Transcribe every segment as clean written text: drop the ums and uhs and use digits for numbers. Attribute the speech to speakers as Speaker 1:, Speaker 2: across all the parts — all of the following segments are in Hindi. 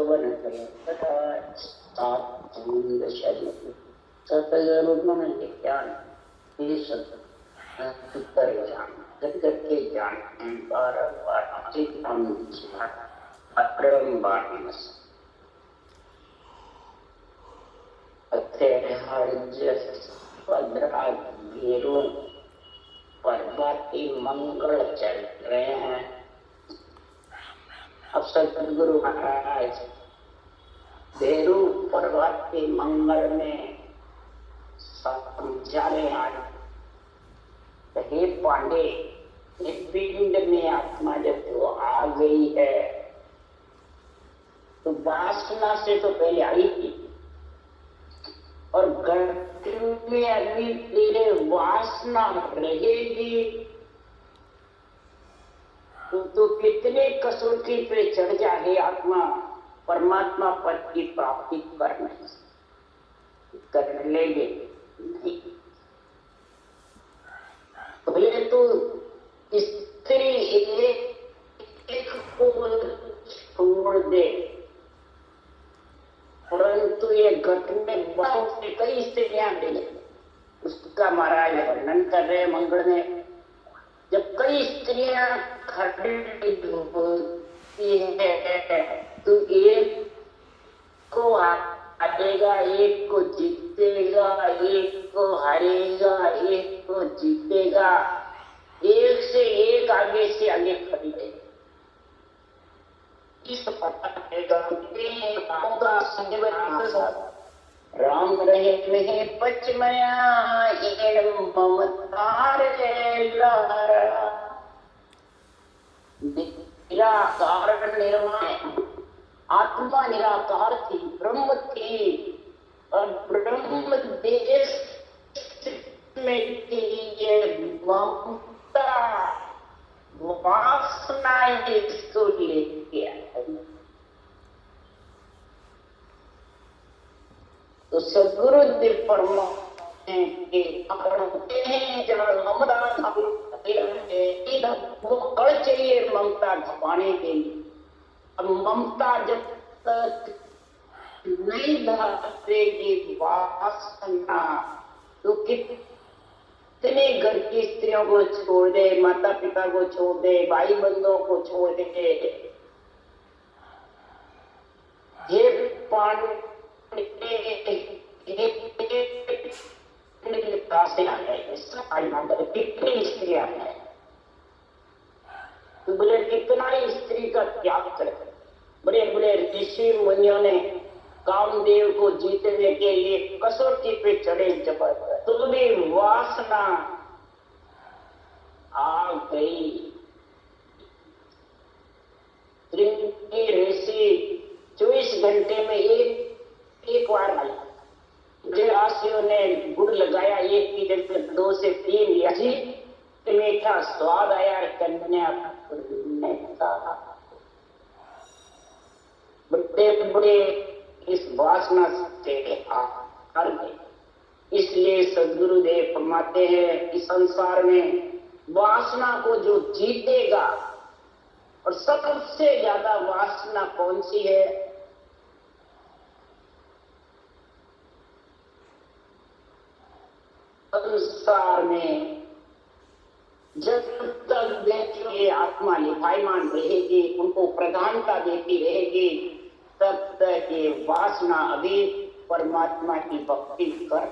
Speaker 1: यौवन तथा शरीर सतगुण ज्ञान उत्तर ज्ञान करके ज्ञान बारंबार पर्वती मंगल चल रहे हैं। अब सतगुरु महाराज भेरू पर्वती मंगल में समझा रहे हैं। हे पांडे, इस पिंड में आत्मा जब तो आ गई है तो वासना से तो पहले आई थी, और गर्भ में अभी तेरे वासना रहेगी तो कितने कसौटी पे चढ़ जाए आत्मा परमात्मा पद की प्राप्ति कर लेंगे। पहले तो स्त्री एक को छोड़ दे, परंतु ये घट में बहुत से कई स्त्रियां मिली। उसका महाराज वर्णन कर रहे मंगल में, जब कई स्त्रियां खड़ी होती है तो एक को हारेगा, एक को जीतेगा, एक को हारेगा, एक को जीतेगा, एक से एक आगे से आगे खड़ी है। राम रहे नहीं पचमया ममतार निराकार निर्माण। आत्मा निराकार थी, ब्रह्म थी, और ब्रह्म देश में थी ये ममता वासना इसको लेके आया। तो सदगुरुदेव परमात्मा हैं जहाँ ममता वो कड़ चाहिए ममता घपाने के लिए। अब ममता जब तक नहीं धारेगी वासना तो कितने घर की स्त्रियों को छोड़ दे, माता पिता को छोड़ दे, भाई बंधुओं को छोड़ दे। ये पांडे कितनी स्त्रियां हैं, तो बोले कितना ही स्त्री का त्याग करे। बड़े बड़े ऋषि मुनियों ने कामदेव को जीतने के लिए कसौटी पे चढ़े जबरदस्त, तो भी वासना आ गई। ऋषि 24 घंटे में एक बार आई। राशियों ने गुड़ लगाया, एक की जगह 2 से 3 लिया, मीठा स्वाद आया। कन्या ने कहा बड़े बड़े इस वासना से हार गए। इसलिए सदगुरुदेव फरमाते हैं कि संसार में वासना को जो जीतेगा, और सबसे ज्यादा वासना कौन सी है? संसार में जब तक देखिए आत्मा लिभायमान रहेगी, उनको प्रधानता देती रहेगी, तब तक ये वासना अभी परमात्मा की भक्ति कर,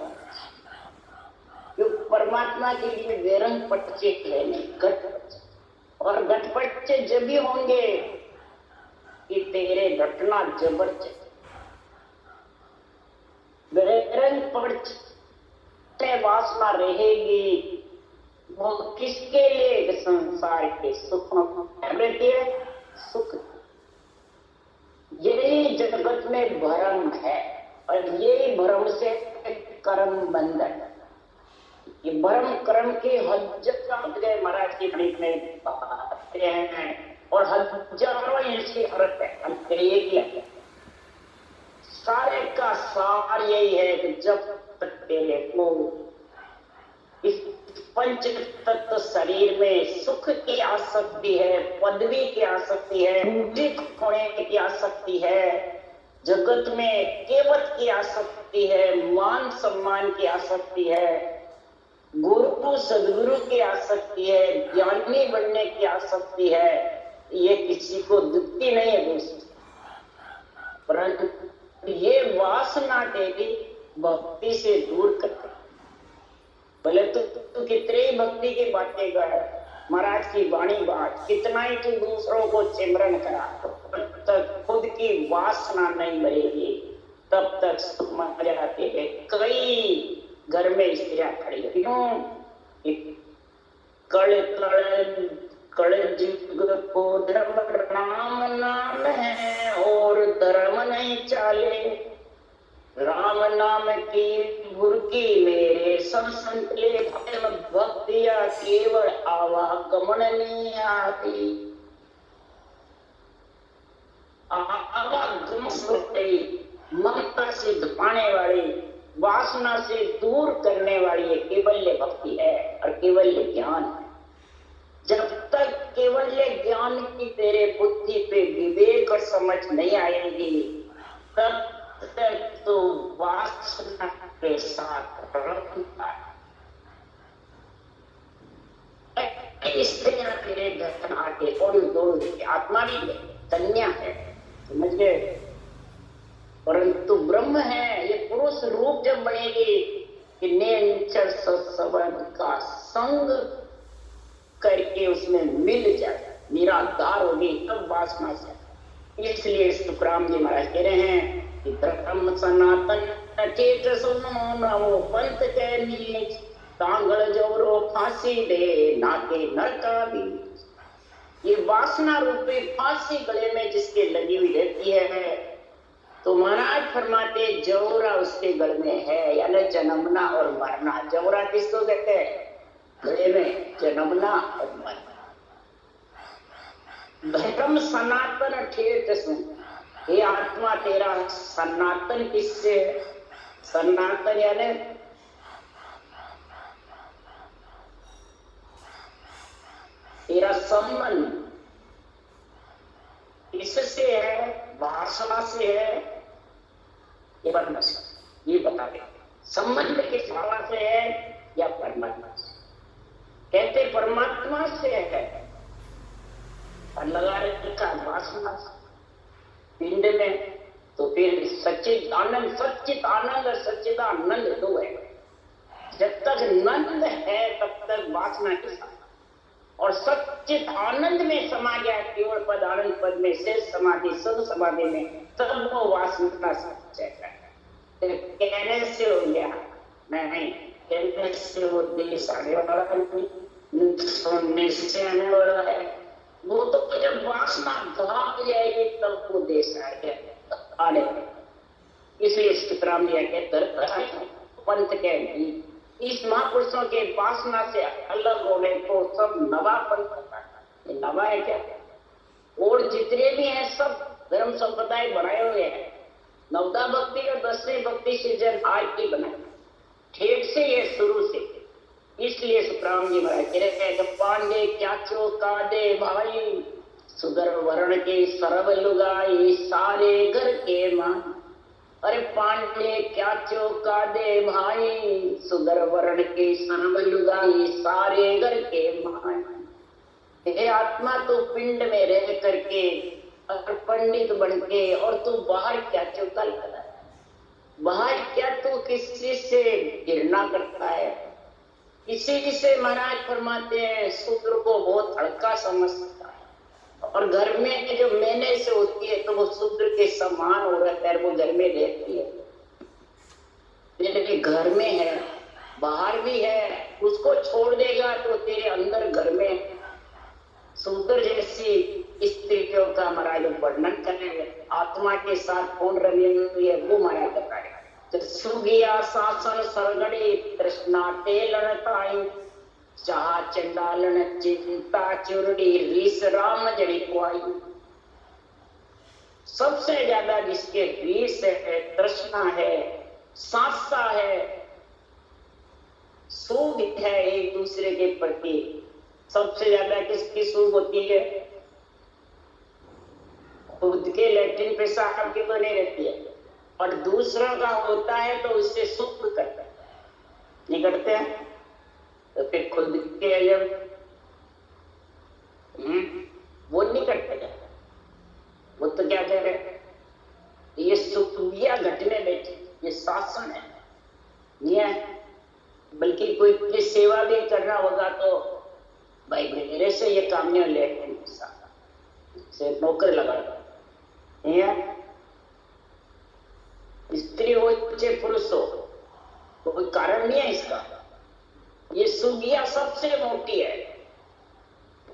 Speaker 1: क्योंकि परमात्मा के लिए वेरंग पटचे लेने घट, और घटपटचे जब भी होंगे कि तेरे घटना जबरदस्त। वेरंग पटचे वासना रहेगी, वो किसके लिए? संसार के सुख सुख। यही जगत में भ्रम है, और यही भ्रम से कर्म बंधन। ये भ्रम कर्म के हजार महाराज की गणित में बताते हैं, और हजारों ऐसी अर्थ है। सारे का सार यही है कि जब तक तेरे को इस पंच तत्व शरीर में सुख की आसक्ति है, पदवी की आसक्ति है, होने की आसक्ति है, जगत में केवट की आसक्ति है, मान सम्मान की आसक्ति है, गुरु सदगुरु की आसक्ति है, ज्ञानी बनने की आसक्ति है। ये किसी को दिखती नहीं है दोस्त, परंतु ये वासना देवी भक्ति से दूर करते। भले तू कितने ही भक्ति की बातें कर, महाराज की वाणी बात, कितना ही तू दूसरों को सिमरन करा, तब तक खुद की वासना नहीं मरेगी, तब तक सुख मर जाते हैं। कई घर में स्त्रियां खड़ी है, क्यों? कल युग को धर्म राम नाम है और धर्म नहीं चाले, राम नाम की भुरकी मेरे सब संतले, भक्तिया केवल आवागमन नहीं आती। आवागमन ममता से धुपाने वाली, वासना से दूर करने वाली ये केवल्य भक्ति है और केवल्य ज्ञान है। जब तक केवल्य ज्ञान की तेरे बुद्धि पे विवेक और समझ नहीं आएगी, तब तक तो वासना के साथ रहता है। स्त्रियां तेरे घर आके थोड़ी आत्मा भी कन्या है, समझ गए, परंतु ब्रह्म है। ये पुरुष रूप जब बनेगी कि नेचर सत्संग का संग करके उसमें मिल जाए, निराधार होगी, तब वासना से। इसलिए तुकाराम जी महाराज कह रहे हैं कि धर्म सनातन चेत सुनो नवो पंथ के नीच, तांगड़ जोरो फांसी दे नाके नरका भी। ये वासना रूपी फांसी गले में जिसके लगी हुई रहती है, तो महाराज फरमाते जौरा उसके गल में है, यानी जन्मना और मरना। जौरा किसको कहते हैं? गले में जन्मना और मरना। धर्म सनातन ठेठ सुन, ये आत्मा तेरा सनातन किससे है? सनातन यानी तेरा संबंध किससे है? वासना से है या परमात्मा से? ये बता दे, संबंध किस भावना से है या परमात्मा से? कहते परमात्मा से है और लगा रखा वासना से पिंड में, तो फिर सच्चित आनंद और सच्चिदानंद दो है। जब तक नंद है तब तक वासना के साथ, और सच्चित आनंद में समा गया केवल पद आनंद पद में शेष समाधि सद समाधि में, तब वो वासना सच्चा है। कहने से हो गया नहीं, कहने से वो देश आने वाला नहीं, सुनने से आने वाला है। वो तो जब वासना भाग जाएगी तब वो देश आने वाला। इसलिए तुकाराम जी कहते पंथ के इस महापुरुषों के वासना से अलग होने को सब नवा पंथ होता है। नवा है क्या? और जितने भी हैं सब धर्म संप्रदाय बनाए हुए हैं। नवदा भक्ति और 10वीं भक्ति से जन आज की बनाए, ठेठ से ये शुरू से। इसलिए तुकाराम जी महाराज कह रहे हैं, पांडे क्या चौका दे भाई, सुगर वर्ण के सरब लुगाई सारे घर के मान। अरे पांडे क्या चौका दे भाई, सुगर वर्ण के सरब लुगाई सारे घर के मान। हे आत्मा तो पिंड में रह करके और पंडित बन के, और तू बाहर क्या चौका लगा, बाहर क्या तू किसी से घृणा करता है? इसी से महाराज फरमाते हैं शूद्र को बहुत हल्का समझता है, और घर में जो मैंने से होती है तो वो शूद्र के समान हो रहता है, वो घर में रहती है। लेकिन घर में है, बाहर भी है, उसको छोड़ देगा तो तेरे अंदर घर में शूद्र जैसी स्त्रियों का महाराज वर्णन करेंगे। आत्मा के साथ कौन रमी हुई है वो महाराज बताएगा। सुगिया शासन सरगड़ी तृष्णा तेलनताई, चाह चंडालन चिंता चुरड़ी रीस राम जड़ी कुआई। सबसे ज्यादा जिसके रीस है, तृष्णा है, सासा है, सूग है एक दूसरे के प्रति, सबसे ज्यादा किसकी सूग होती है? खुद खुद के लैट्रिन पेशाब की तो नहीं रहती है, और दूसरों का होता है तो उससे सुख करता है, नहीं करते हैं? तो फिर खुद के जब वो नहीं करते क्या? वो तो क्या कह रहे हैं, ये सुखिया घटने बैठे, ये शासन है, ये बल्कि कोई की सेवा भी करना होगा तो भाई मेरे से ये काम नहीं ले से नौकर लगा स्त्री हो चाहे पुरुष हो, कोई कारण नहीं है इसका। ये सुगिया सबसे मोटी है,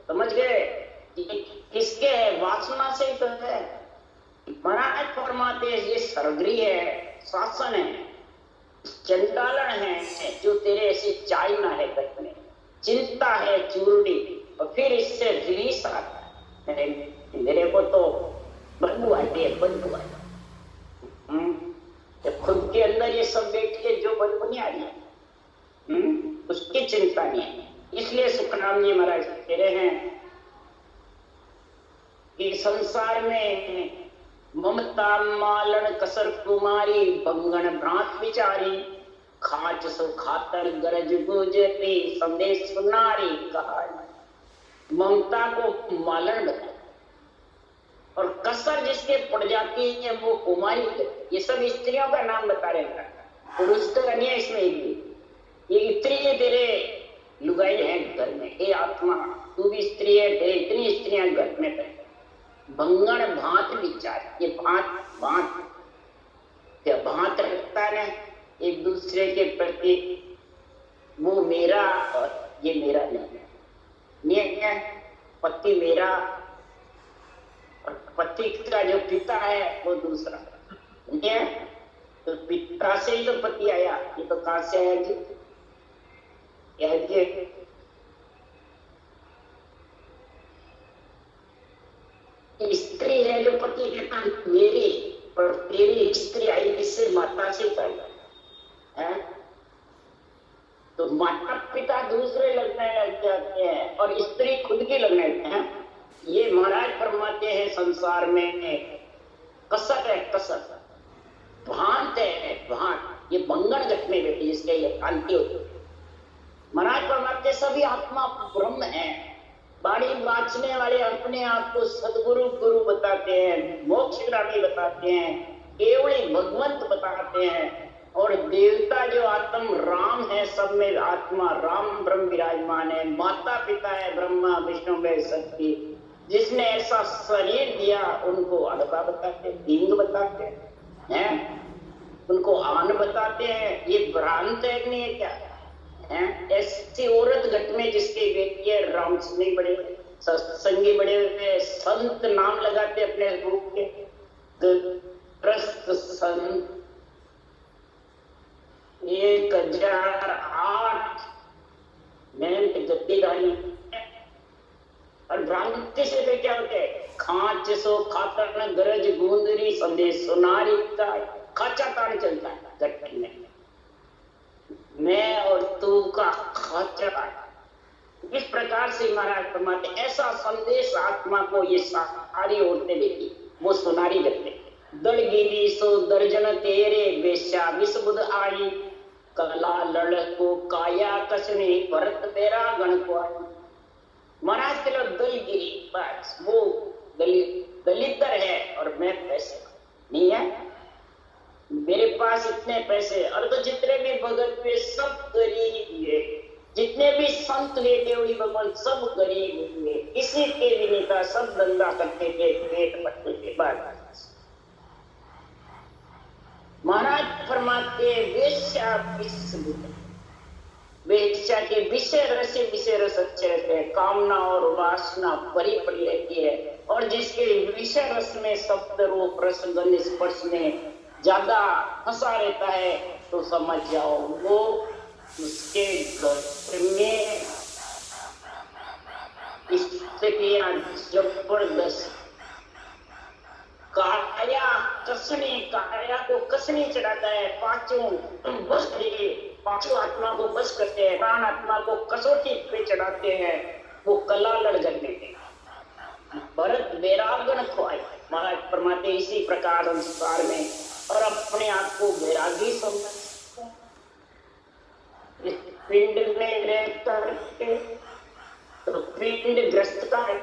Speaker 1: समझ गए? किसके है? वासना से ही तो है। महाराज फरमाते ये सरगृह है, शासन है, चंडालन है जो तेरे ऐसे चाइना है करने, चिंता है चूरडी, और फिर इससे रिलीज आता है। मेरे को तो बदबू आती है, बदबू आती है। खुद के अंदर ये सब बैठ के जो बदबू नहीं आ रही है, उसकी चिंता नहीं है। इसलिए सुखराम जी महाराज कह रहे हैं कि संसार में ममता मालन कसर कुमारी, बंगन भ्रांत विचारी, खाच सो खातर गरज गुजरी, संदेश सुनारी कहा। ममता को मालन बता, और कसर जिसके पड़ जाती है वो कुमारी। ये सब स्त्रियों का नाम बता रहे हैं, पुरुष तो नहीं है इसमें एक भी। ये स्त्री तेरे लुगाई है घर में, हे आत्मा तू भी स्त्री है, तेरे इतनी स्त्रियां घर में है। भंगण भांत विचार, ये भांत भांत क्या भांत रखता है एक दूसरे के प्रति, वो मेरा और ये मेरा नहीं है। पति मेरा और पति का जो पिता है वो दूसरा नहीं है। तो पिता से ही तो पति आया, ये तो कहां से आया जी? क्या जी? स्त्री है जो पति कहता मेरी, पर तेरी स्त्री आई किससे? माता से है। तो माता पिता दूसरे लगने लग जाते हैं और स्त्री खुद की लगने लगते हैं। ये महाराज फरमाते हैं संसार में कसर है, कसर भांत है, भांत। ये बंगन घटने बैठी जिसके ये भ्रांति होती है। महाराज फरमाते सभी आत्मा ब्रह्म है। बाणी बांचने वाले अपने आप को सदगुरु गुरु बताते हैं, मोक्षग्रामी बताते हैं, केवली भगवंत बताते हैं। और देवता जो आत्म राम है, सब में आत्मा राम ब्रह्म विराजमान है। माता पिता है ब्रह्मा विष्णु में शक्ति। जिसने ऐसा शरीर दिया उनको अड़बा बताते हैं, लिंग बताते हैं, उनको आन बताते हैं। ये भ्रांत है नहीं है क्या? ऐसी औरत घट में जिसके बेटी है, राम सिंह बड़े सत्संगी बड़े हुए संत नाम लगाते अपने रूप के, ग्रस्त संत 1008 मेहनत गद्दीदारी। और भ्रांति से वे क्या होते हैं? खांच सो खातर न गरज गूंदरी, संदेश सुनारी का खाचा तान चलता है घट में, मैं और तू का खाचा। इस प्रकार से महाराज फरमाते ऐसा संदेश आत्मा को ये सारी औरतें देती, वो सुनारी करते। दड़गिरी सो दर्जन तेरे वेश्या विषबुद आई, कला लड़को काया कसने भरत तेरा गण को आई। महाराज के लोग दलगिरी, बस वो दलितर है और मैं पैसे नहीं है, मेरे पास इतने पैसे। और तो जितने भी भगत हुए सब गरीब हुए, जितने भी संत हुए केवली भगवान सब गरीब हुए, किसी के भी नहीं था, सब धंधा करते थे, पेट पटने के बाद। महाराज फरमाते वेश्या वेश्या के विषय रस अच्छे रहते हैं, कामना और वासना भरी पड़ी रहती है। और जिसके विषय रस में सप्त रूप रस गंध स्पर्श में ज्यादा फंसा रहता है, तो समझ जाओ वो उसके घर में स्थितियां जबरदस्त। काया कसने, काया को कसने चढ़ाता है। पांचों आत्मा को बस करते हैं, प्राण आत्मा को कसौटी पे चढ़ाते हैं। वो कला लड़ जाते हैं। भरत वैरागण खोए, महाराज परमात्मा इसी प्रकार संसार में और अपने आप को वैरागी समझ इस पिंड में रहता है तो पिंड ग्रस्त का है,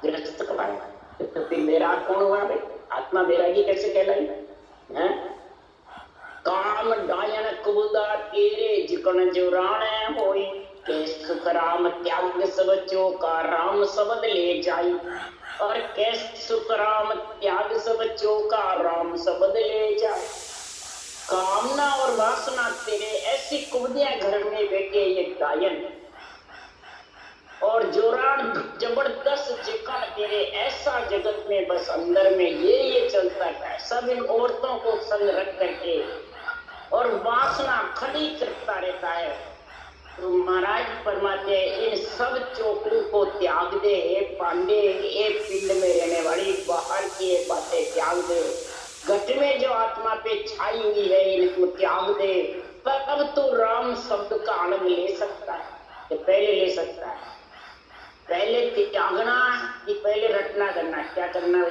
Speaker 1: ग्रस्त का है तो फिर मेरा कौन हुआ भाई? आत्मा वैरागी कैसे कहलाई है? काम डायन कुबुदा तेरे जिकन जुरान होई के सुख राम त्याग सब चोका राम शब्द ले जाई और के सुख राम त्याग सब चोका राम शब्द ले जाए। कामना और वासना तेरे ऐसी कुबदियां घर में बैठे ये गायन और जोरान जबरदस्त चिकन तेरे ऐसा जगत में बस अंदर में ये चलता है। सब इन औरतों को संग रख करके और वासना खड़ी करता रहता है। तो महाराज परमात्मा इन सब चोकड़ों को त्याग दे पांडे, एक पिंड में रहने वाली बाहर की बातें त्याग दे, घट में जो आत्मा पे छाई हुई है इनको त्याग दे, तब तो राम शब्द का आनंद ले सकता है। तो पहले ले सकता है, पहले त्यागना कि पहले रटना करना? क्या करना है?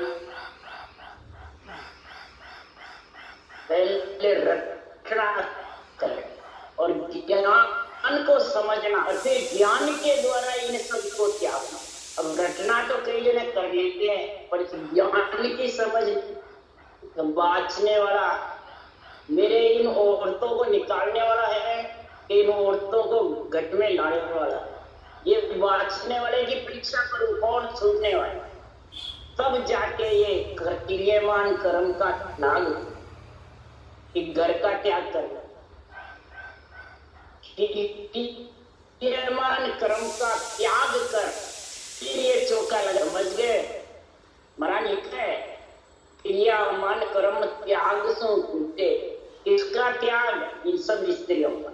Speaker 1: पहले रटना कर और ज्ञान को समझना और फिर ज्ञान के द्वारा इन सबको त्यागना। अब रटना तो कई जने कर लेते हैं पर ज्ञान की समझ तो बाँचने वाला मेरे इन औरतों को निकालने वाला है, इन औरतों को घट में लाने वाला, ये बाँचने वाले की परीक्षा करूं कौन सुनने वाला? तब जाके ये क्रियमान कर्म का त्याग, घर का त्याग करना, क्रियमान कर्म का त्याग कर फिर ये चौका लगा। समझ गए? महाराज लिखते हैं क्रियामान कर्म त्याग सो टूटे, इसका त्याग इन सब स्त्रियों का।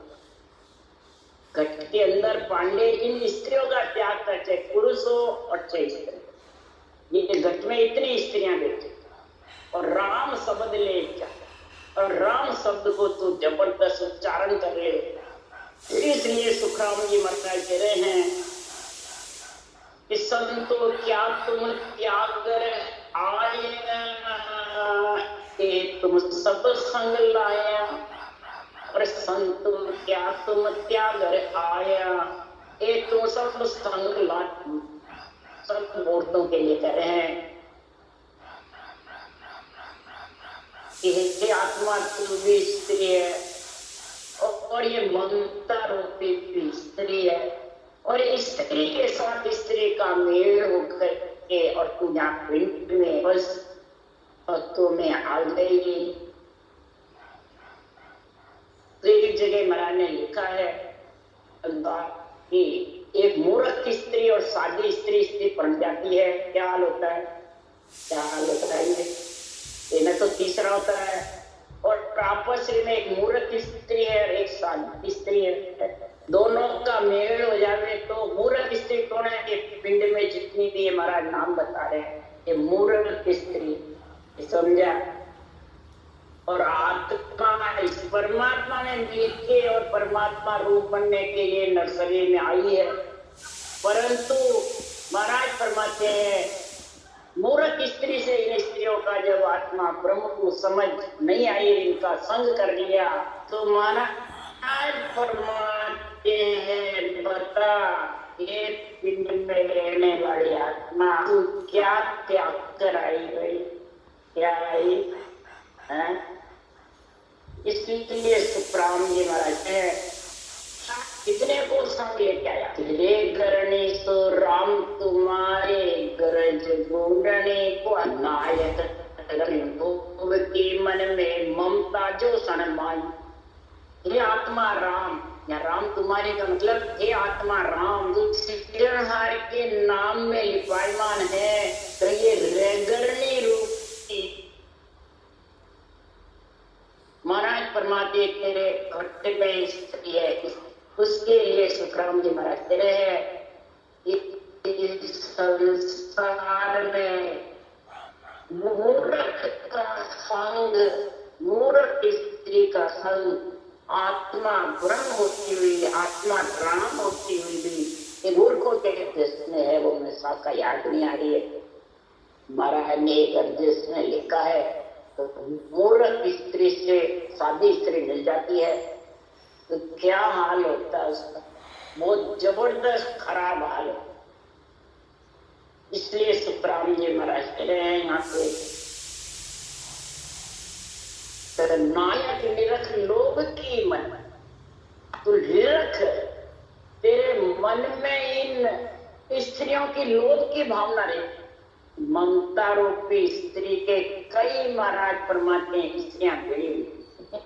Speaker 1: घट के अंदर पांडे इन स्त्रियों का त्याग कर, चाहे पुरुष हो और चाहे स्त्री। ये घट में इतनी स्त्रियां बैठी और राम शब्द ले जा और राम शब्द को तो जबरदस्त उच्चारण कर रहे। इसलिए सुखराम जी महाराज कह रहे हैं कि संतो क्या तुम त्याग कर आए, तुम सब संग लाया और संतो क्या तुम त्याग आया, ये तुम सब संग ला। सब औरतों के लिए कह रहे हैं कि आत्मा तू भी स्त्री है और ये ममता रूपी भी स्त्री है और इस स्त्री के साथ स्त्री का मेल होकर के और तू यहाँ प्रिंट में बस तत्व में आ गई। तो एक जगह महाराज ने लिखा है कि एक मूर्ख स्त्री और सादी स्त्री बन जाती है, क्या हाल होता है? क्या हाल होता है? ये न तो तीसरा होता है और आपस में एक मूर्ख स्त्री है और एक सादी स्त्री है, दोनों का मेल हो जाए तो मूर्ख स्त्री कौन है? कि पिंड में जितनी भी महाराज नाम बता रहे हैं ये मूर्ख स्त्री, समझा? और आत्मा इस परमात्मा में मिलके और परमात्मा रूप बनने के लिए नर्सरी में आई है, परंतु महाराज फरमाते हैं मूर्ख स्त्री से इन स्त्रियों का जब आत्मा ब्रह्म को समझ नहीं आई, इनका संग कर लिया, तो महाराज फरमाते हैं बता ये पिंड में रहने वाली आत्मा तू क्या त्याग कर आई गई? क्या आई है? इसलिए सुखराम जी महाराज है कितने को संग लेके आया? रे गरणी सो राम तुम्हारे गरज गुणने को नायक की मन में ममता जो सनमाई। हे आत्मा राम, या राम तुम्हारे का मतलब हे आत्मा राम तू सिरणहार के नाम में लिपायमान है, तो ये रेगरणी रूप महाराज परमात्मा तेरे घट में स्थिति है, उसके लिए सुखराम जी महाराज तेरे है इस संसार में मूर्ख का संग, मूर्ख स्त्री का संग, आत्मा ब्रह्म होती हुई, आत्मा राम होती हुई भी ये मूर्खों के प्रश्न है, वो मैं सबका याद नहीं आ रही है। महाराज ने एक अर्जुन में लिखा है, तो मूर्ख स्त्री से सादी स्त्री मिल जाती है तो क्या हाल होता है उसका, बहुत जबरदस्त खराब हाल है। इसलिए सुखराम जी महाराज कह रहे हैं यहाँ पे, नायक निरख लोभ की मन, तू निरख, तेरे मन में इन स्त्रियों की लोभ की भावना रही। ममता रूपी स्त्री के कई महाराज परमात्मा स्त्रियां भिड़ी हुई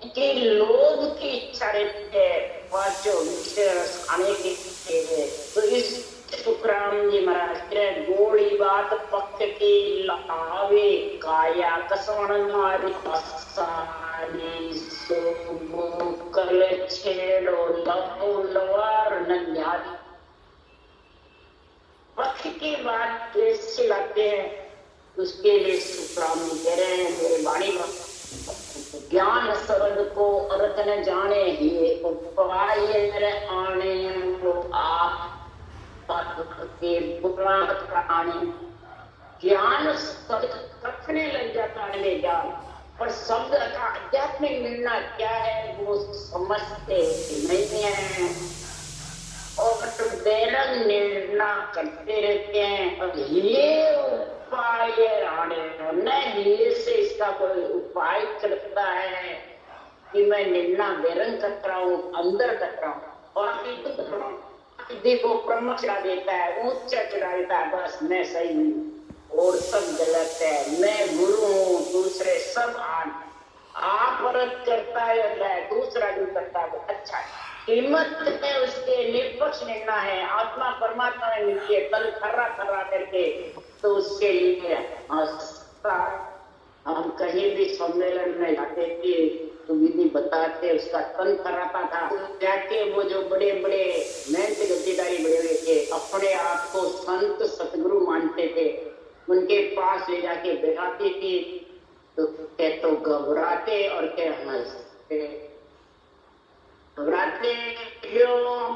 Speaker 1: कि लोभ की इच्छा रहती है पांचों खाने के लिए। तो इस सुखराम जी महाराज के गोली बात पक्ष की लावे काया कसवण मारी कल छेड़ो लवो लवार नन्यारी। पक्ष की बात कैसे लाते हैं उसके लिए सुखराम जी कह रहे हैं, मेरे वाणी ज्ञान शब्द को अर्थ न जाने ही उपाय आने वो आप के प्राणी। ज्ञान शब्द रखने लग जाता है ज्ञान, पर शब्द का आध्यात्मिक निर्णय क्या है वो समझते नहीं है और बेरंग निर्णय करते रहते हैं। और ये उपाय न ये से इसका कोई उपाय करता है कि मैं निर्णय बेरंग कर रहा हूँ, अंदर कर रहा हूँ और को प्रमुख चढ़ा देता है, ऊंचा चढ़ा देता है, बस मैं सही हूँ और सब गलत है, मैं गुरु हूँ, दूसरे सब आप परत करता है, दूसरा जो करता है अच्छा है। कीमत है उसके निष्पक्ष निर्णय है, आत्मा परमात्मा में मिलती है तन खर्रा खर्रा करके, तो उसके लिए हम कहीं भी सम्मेलन में जाते थे तो विधि बताते उसका तन खर्राता था। जाके वो जो बड़े बड़े मेहनत गद्दीदारी बड़े हुए थे अपने आप को संत सतगुरु मानते थे, उनके पास ले जाके बैठाते थे तो घबराते और क्या हंसते। घबराते क्यों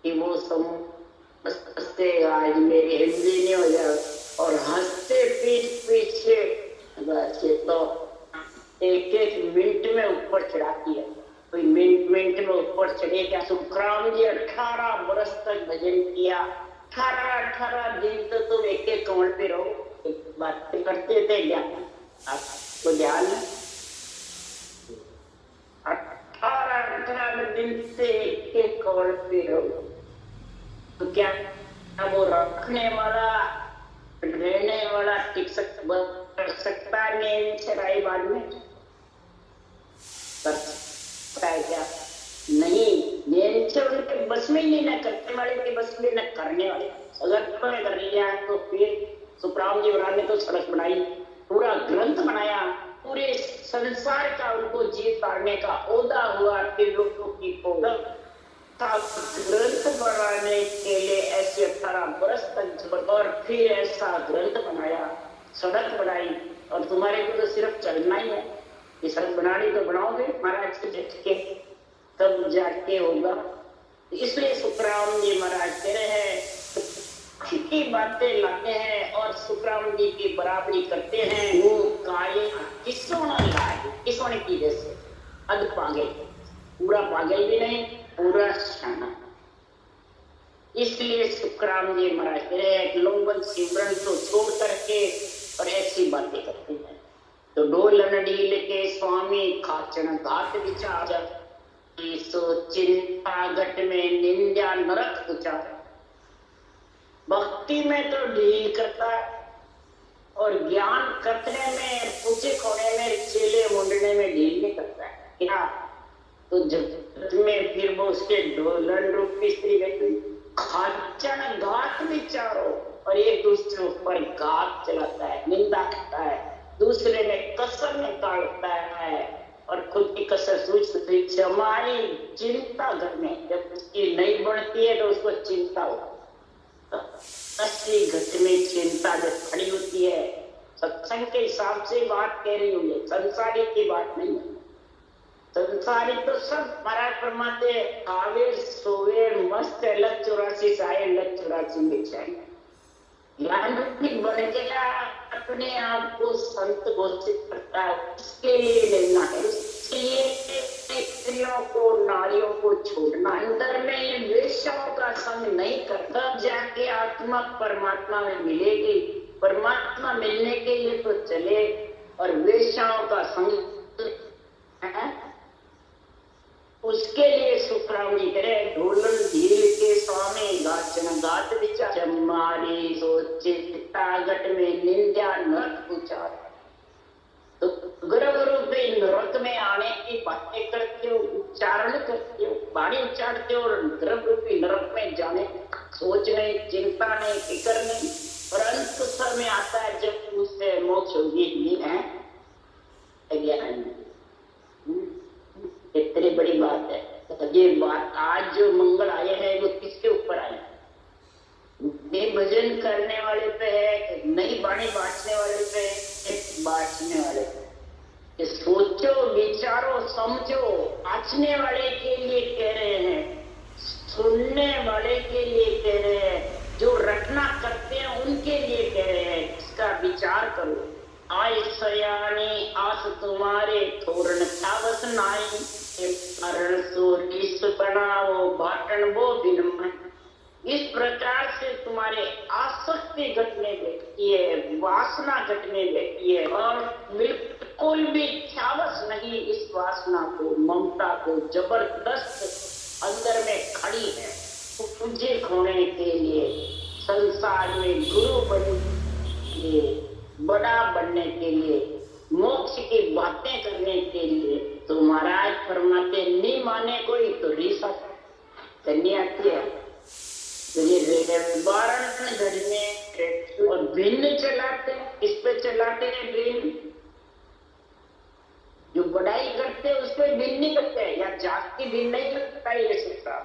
Speaker 1: कि वो समझते आज मेरी हिंदी नहीं हो जाए, और हंसते पीछे तो एक एक मिनट में ऊपर चढ़ाती है। कोई मिनट में ऊपर चढ़े क्या। सुखराम जी 18 वर्ष तक भजन किया, 18 दिन तो तुम एक एक कमल पे रहो, बातें करते थे क्या आपको ध्यान है? 18 दिन से एक एक कमल पे रहो, तो क्या वो रखने वाला रहने वाला टिक सकता नहीं चराई बाद में कर सकता है क्या? नहीं, उनके बस में ही नहीं, न करने वाले के बस में न करने वाले। अगर तुमने कर लिया तो फिर सुखराम जी महाराज ने तो सड़क बनाई, पूरा ग्रंथ बनाया, पूरे संसार का उनको जीत पाने का ओदा हुआ कि लोगों की ग्रंथ बनाने के लिए ऐसे 18 वर्ष तक और फिर ऐसा ग्रंथ बनाया, सड़क बनाई। और तुम्हारे को तो सिर्फ चलना ही है, ये सड़क बनानी तो बनाओगे महाराज से झटके तब जाके होगा। इसलिए सुखराम जी महाराज कह रहे हैं की बातें लाते हैं और सुखराम जी की बराबरी करते हैं। वो काय किसों लाए की जैसे अध पागल, पूरा पागल भी नहीं, पूरा शाना। इसलिए सुखराम जी महाराज कह रहे हैं लोगन सिमरन तो छोड़ करके और ऐसी बातें करते हैं। तो डोलन ढील के स्वामी खाचन घाट विचार, सो चिंता घट में निंदा नरक उचार। भक्ति में तो ढील करता है और ज्ञान कथने में पूछे खोने में चेले मुंडने में ढील नहीं करता है क्या? तो जगत में फिर वो उसके डोलन रूपी स्त्री बैठी खाचन घाट विचारो और एक दूसरे ऊपर घात चलाता है, निंदा करता है, दूसरे में कसर निकालता है और खुद की कसर सूझ हमारी चिंता करने जब उसकी नहीं बढ़ती है तो उसको चिंता होती है। असली घट में चिंता जब खड़ी होती है, सत्संग के हिसाब से बात कह रही हूँ, संसारी की बात नहीं है। संसारी तो सब महाराज फरमाते खावे सोवे मस्त लग 84 साए लग 84 बिछाए। ज्ञानी बन गया, अपने आप को संत घोषित करता है, उसके लिए लेना है, उसके लिए स्त्रियों को, नारियों को छोड़ना, अंदर में ये वेश्याओं का संग नहीं करता, जाके आत्मा परमात्मा में मिलेगी। परमात्मा मिलने के लिए तो चले, और वेश्याओं का संग है? उसके लिए सुखराम जी करे, ढोलन झील के स्वामी गाचन गात विचार, मारी सोचे तागट में निंदा नरक उचार। तो गर्भ रूपी नरक में आने की बातें करते हो, उच्चारण करते हो, वाणी उच्चारते हो, और गर्भ रूपी नरक में जाने सोच नहीं, चिंता नहीं, फिक्र नहीं, और अंत समय आता है जब उससे मोक्ष होगी है ज्ञान। इतनी बड़ी बात है। तो ये बात आज जो मंगल आए हैं वो किसके ऊपर आए? ये भजन करने वाले पे है, नई वाणी बांटने वाले पे, बांटने वाले पे। सोचो, विचारो, समझो, बांटने वाले के लिए कह रहे हैं, सुनने वाले के लिए कह रहे हैं, जो रटना करते हैं उनके लिए कह रहे हैं। इसका विचार करो। आय सयानी आस तुम्हारे थोरन थावस नाई, बनाओ बाटन वो बिन। इस प्रकार से तुम्हारे आसक्ति घटने लगती है, वासना घटने लगती है, और बिल्कुल भी छावस नहीं इस वासना को, ममता को जबरदस्त अंदर में खड़ी है, पूजित होने के लिए, संसार में गुरु बनने के लिए, बड़ा बनने के लिए, मोक्ष की बातें करने के लिए। तो महाराज फरमाते नहीं माने कोई तो रीसा करनी आती है। तो ये वारण घर में और भिन्न चलाते हैं, इस पे चलाते हैं भिन्न, जो बढ़ाई करते हैं उस पर भिन्न नहीं करते हैं, या जात की भिन्न नहीं करता है। ये सबका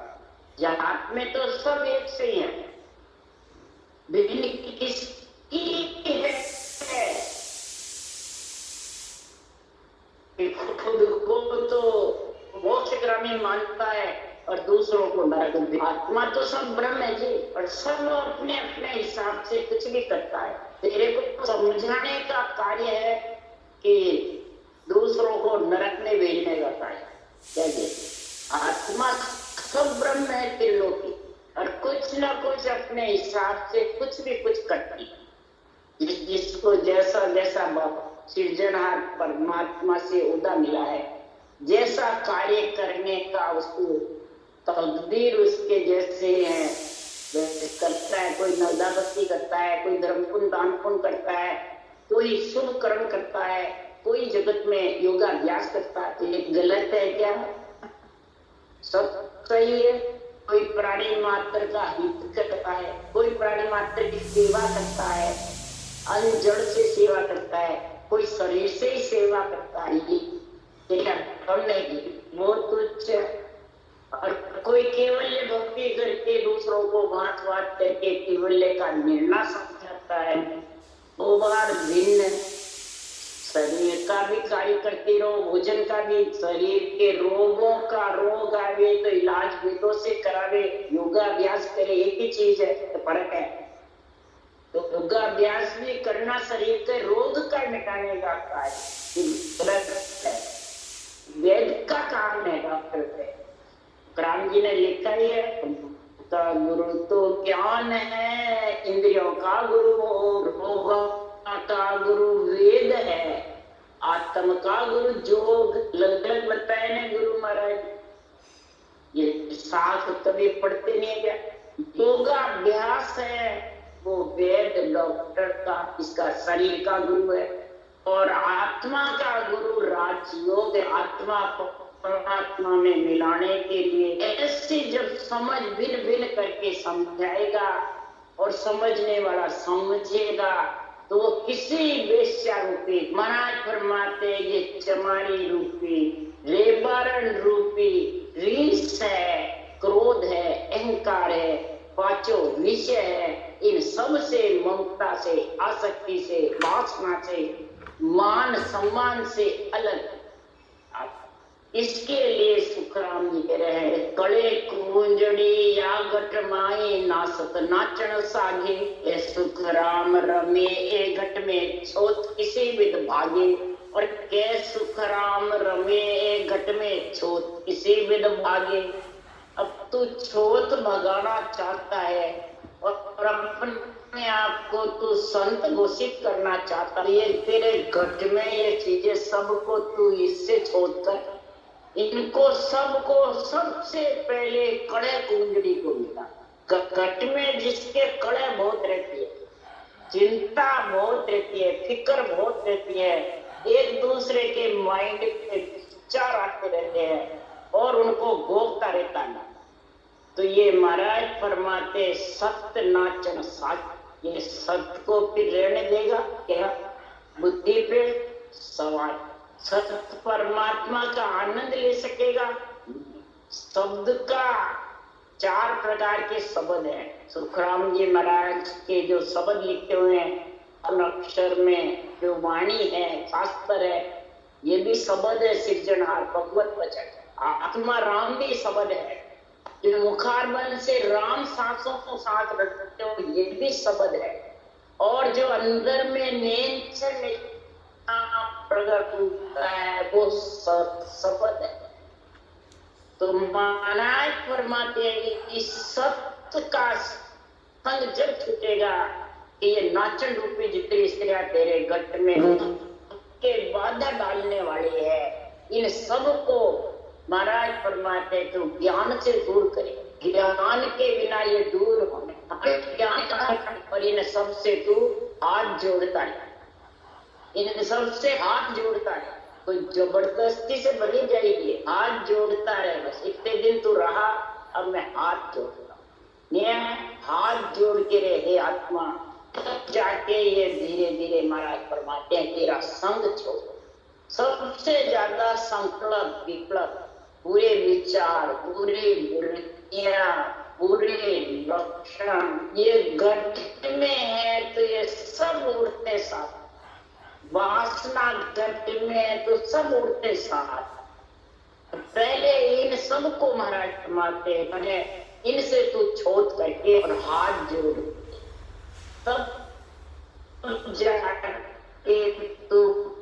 Speaker 1: जात में तो सब एक से ही है, भिन्न किसकी है? खुद को तो मोक्षगामी मानता है और दूसरों को नरक। आत्मा तो सब ब्रह्म है जी, और सब अपने अपने हिसाब से कुछ भी करता है। तेरे को समझाने का कार्य है कि दूसरों को नरक में भेजने का कार्य। क्या आत्मा सब ब्रह्म है त्रिलोकी, और कुछ ना कुछ अपने हिसाब से कुछ भी कुछ करती है। जिसको जैसा जैसा सृजनहार परमात्मा से उदा मिला है, जैसा कार्य करने का उसको तकदीर उसके जैसे है वैसे करता है। कोई नवदाभक्ति करता है, कोई धर्म पुण्य दान पुण्य करता है, कोई शुभ कर्म करता है, कोई जगत में योगाभ्यास करता है। तो ये गलत है क्या? सब सही है। कोई प्राणी मात्र का हित करता है, कोई प्राणी मात्र की सेवा करता है, अनजड़ से सेवा करता है, कोई शरीर से ही सेवा करता है, वो तुच्छ। और कोई केवल भक्ति करके दूसरों को बात बात करके केवल्य का निर्णय समझाता है, वो बार भिन्न। शरीर का भी कार्य करते रहो, भोजन का भी, शरीर के रोगों का रोग आवे तो इलाज वेदों से करावे, योगाभ्यास करे, एक ही चीज है, तो फर्क है। तो योगाभ्यास भी करना शरीर के रोग का मिटाने का कार्य है, वेद का काम है। डॉक्टर से राम जी ने लिखा ही है, का गुरु तो ज्ञान है, इंद्रियों का गुरु रोग का गुरु वेद है, आत्म का गुरु योग। लगभग बताए ना गुरु महाराज, ये साथ कभी पढ़ते नहीं क्या? योगाभ्यास है वो वेद डॉक्टर का, इसका शरीर का गुरु है, और आत्मा का गुरु राजयोग। आत्मा को परमात्मा में मिलाने के लिए ऐसे जब समझ भिन्न भिन्न करके समझाएगा और समझने वाला समझेगा, तो वो किसी वेश्या रूपी, महाराज फरमाते ये चमारी रूपी, रेबारण रूपी रीस है, क्रोध है, अहंकार है, पांचों विषय है, इन सब से, ममता से, आसक्ति से, वासना से, मान सम्मान से अलग इसके लिए सुखराम जी कह रहे हैं, कड़े कुंजड़ी या गट माई नासत नाचन सागे, ए सुखराम रमे ए घट में छोत किसी विद भागे। और के सुखराम रमे ए घट में छोत किसी विद भागे। अब तू छोत भगाना चाहता है और अपने आप को तू संत घोषित करना चाहता है, ये तेरे घट में ये चीजें सबको तू इससे छोड़ कर इनको सबको सबसे पहले कड़े कुंजड़ी को मिला। घट में जिसके कड़े बहुत रहती है, चिंता बहुत रहती है, फिक्र बहुत रहती है, एक दूसरे के माइंड पे विचार आते रहते हैं और उनको भोगता रहता है, तो ये महाराज फरमाते सत्य नाचन साच। ये सत्य को फिर रहने देगा क्या? बुद्धि पे सवाल। सत्य परमात्मा का आनंद ले सकेगा? शब्द का 4 प्रकार के शब्द हैं। सुखराम जी महाराज के जो शब्द लिखे हुए हैं अक्षर में, जो वाणी है, शास्त्र है, ये भी शब्द है सृजनहार भगवत वचन। आत्मा राम भी शब्द है, जो मुखारबंद से राम सांसों को सांस रखते हो, ये भी शब्द है। और जो अंदर में नेम से प्रकट होता है वो शब्द है। तो महाराज फरमाते हैं कि सत्य का संग जब छूटेगा कि ये नाचन रूपी जितनी स्त्रियां तेरे घट में के बाधा डालने वाली है, इन सब को महाराज फरमाते तो ज्ञान से दूर करे। ज्ञान के बिना ये दूर होने, ज्ञान और इन सबसे तू हाथ जोड़ता है, इन सबसे हाथ जोड़ता है। कोई जबरदस्ती से बनी जाएगी, हाथ जोड़ता है। बस इतने दिन तू रहा, अब मैं हाथ जोड़ता हूँ, हाथ जोड़ के रहे आत्मा, जाके ये धीरे धीरे महाराज फरमाते हैं तेरा संग छोड़। सबसे ज्यादा संकल्प विकल्प, पूरे विचार, पूरी वृत्तियां, पूरे लक्षण ये घट में है, तो ये सब उड़ते साथ। वासना घट में है तो सब उड़ते साथ। पहले इन सबको महाराज फरमाते हैं इनसे तू छोड़ करके और हाथ जोड़, तब जाके तू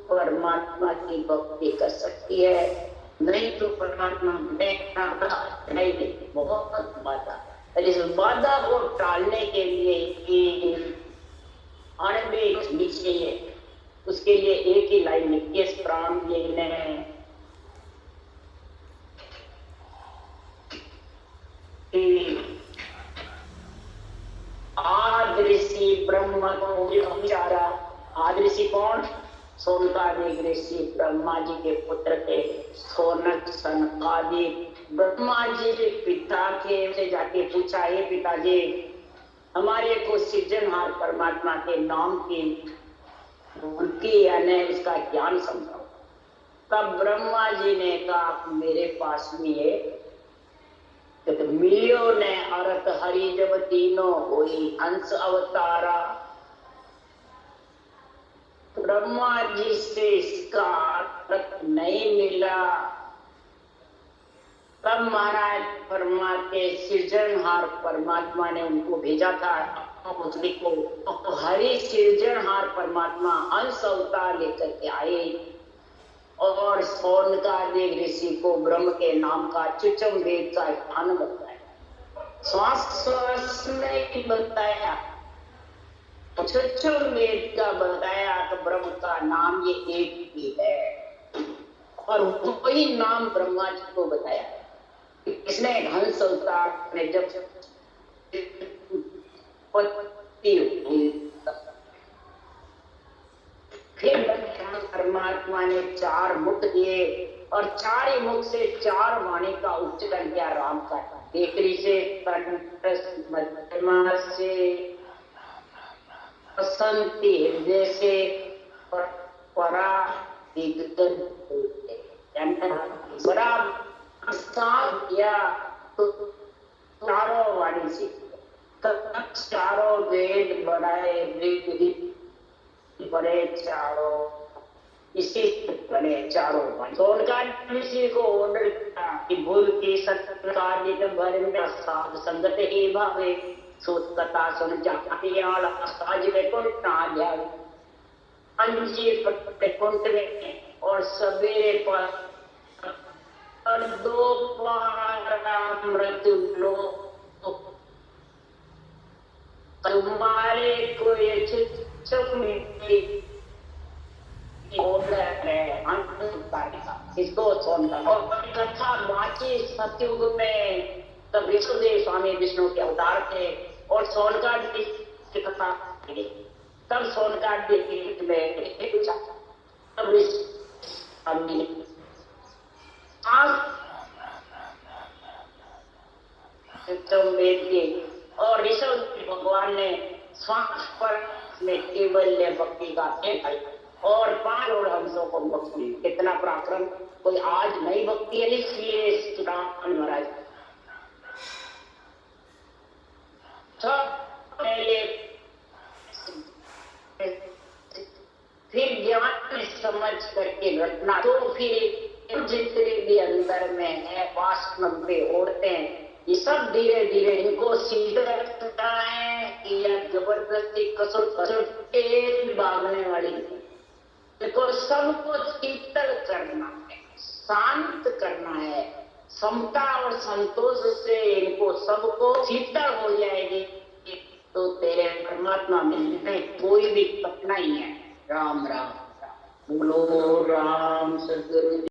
Speaker 1: परमात्मा की भक्ति कर सकती है। नहीं तो परमात्मा नहीं, बहुत बाधा। इस बाधा को टालने के लिए अणबेक नीचे, उसके लिए एक ही लाइन लिखी है प्राण जी ने, आदृषि ब्रह्म को विचारा। आदृषि कौन? सोनकादिक ऋषि ब्रह्मा जी के पुत्र थे। सोनक सनकादिक ब्रह्मा जी के पिता के से जाके पूछा, हे पिताजी हमारे को सृजनहार परमात्मा के नाम की उनकी यानी उसका ज्ञान समझाओ। तब ब्रह्मा जी ने कहा मेरे पास भी है। तो मिलियो ने अरत हरि जब तीनों हुई हंस अवतारा। ब्रह्मा जी से इसका अर्थ नहीं मिला। तब महाराज फरमाते सृजनहार परमात्मा ने उनको भेजा था पुत्री को, तो हरि सृजनहार परमात्मा अंश अवतार लेकर के आए और सोनकादिक ऋषि को ब्रह्म के नाम का चुचम वेद का ज्ञान बताया। श्वास श्वास में ही बताया, चुचम वेद का बताया, तो ब्रह्म का नाम ये एक ही है। और वही नाम ब्रह्मा जी को बताया। इसने हंस अवतार ने जब फिर परमात्मा ने 4 मुख दिए और 4 ही मुख से 4 वाणी का उच्चारण किया राम का। केकरी से, मध्यमा से, बसंती हृदय से, परा बड़ा किया तो 4 वाणी से, चारों वेद बढ़ाए, बड़े 4 इसी बने चारों भाई। तो उनका ऋषि को ऑर्डर किया कि भूल की सत्कार भर में साध संगत ही भावे सोच कथा सुन जाती आज वैकुंठ आ जाए। अंजीर वैकुंठ में और सवेरे पर और दोपहर मृत्यु लो तुम्हारे को ये चुप इसको सुनता और कथा बाकी सतयुग में तब ऋषिदेव स्वामी विष्णु के अवतार थे और सोनकाठ की कथा तब सोनकाठ में तब और ऋषभ भगवान ने श्वास पर में केवल भक्ति का और 5 और हंसों को बख्शी। कितना पराक्रम, कोई आज नई भक्ति है इसलिए महाराज पहले फिर ज्ञान में समझ करके घटना तो फिर जितने भी अंदर में है वासना पे ओढ़ते हैं ये सब धीरे धीरे इनको सीधा रखता है कि यह जबरदस्ती कसर भागने वाली देखो सबको शीतल करना है, शांत करना है, समता और संतोष से इनको सबको शीतल हो जाएगी तो तेरे परमात्मा मिलने कोई भी कठिनाई है। राम राम बोलो राम सदगुरु।